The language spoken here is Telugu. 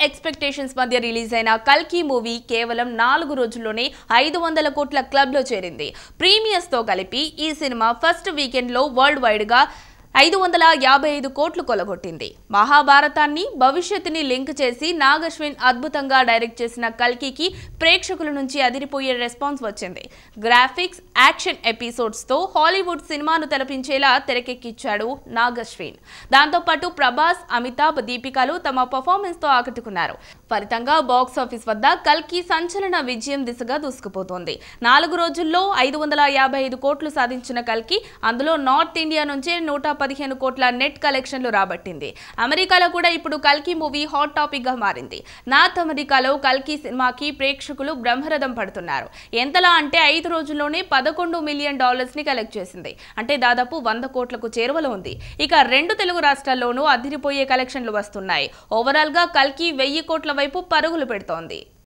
ఎక్స్‌పెక్టేషన్స్ మధ్య రిలీజ్ అయిన కల్కి మూవీ కేవలం 4 రోజుల్లోనే 500 కోట్ల క్లబ్ లో చేరింది. ప్రీమియర్స్ తో కలిపి ఈ సినిమా ఫస్ట్ వీకెండ్ లో వరల్డ్ వైడ్ గా 555 కోట్లు కొలగొట్టింది. మహాభారతాన్ని భవిష్యత్తుని లింక్ చేసి నాగ్ అశ్విన్ అద్భుతంగా డైరెక్ట్ చేసిన కల్కికి ప్రేక్షకుల నుంచి అదిరిపోయే రెస్పాన్స్ వచ్చింది. గ్రాఫిక్స్, యాక్షన్ ఎపిసోడ్స్ తో హాలీవుడ్ సినిమాను తలపించేలా తెరకెక్కించాడు నాగ్ అశ్విన్. దాంతో పాటు ప్రభాస్, అమితాబ్, దీపికలు తమ పర్ఫార్మెన్స్ తో ఆకట్టుకున్నారు. ఫలితంగా బాక్స్ ఆఫీస్ వద్ద కల్కి సంచలన విజయం దిశగా దూసుకుపోతోంది. 4 రోజుల్లో 555 కోట్లు సాధించిన కల్కి అందులో నార్త్ ఇండియా నుంచే 115 కోట్ల నెట్ కలెక్షన్లు రాబట్టింది. అమెరికాలో కూడా ఇప్పుడు కల్కి మూవీ హాట్ టాపిక్ గా మారింది. నార్త్ అమెరికాలో కల్కి సినిమాకి ప్రేక్షకులు బ్రహ్మరథం పడుతున్నారు. ఎంతలా అంటే 5 రోజుల్లోనే $11 మిలియన్ ని కలెక్ట్ చేసింది. అంటే దాదాపు 100 కోట్లకు చేరువలో ఉంది. ఇక 2 తెలుగు రాష్ట్రాల్లోనూ అదిరిపోయే కలెక్షన్లు వస్తున్నాయి. ఓవరాల్ గా కల్కి 1000 కోట్ల వైపు పరుగులు పెడుతోంది.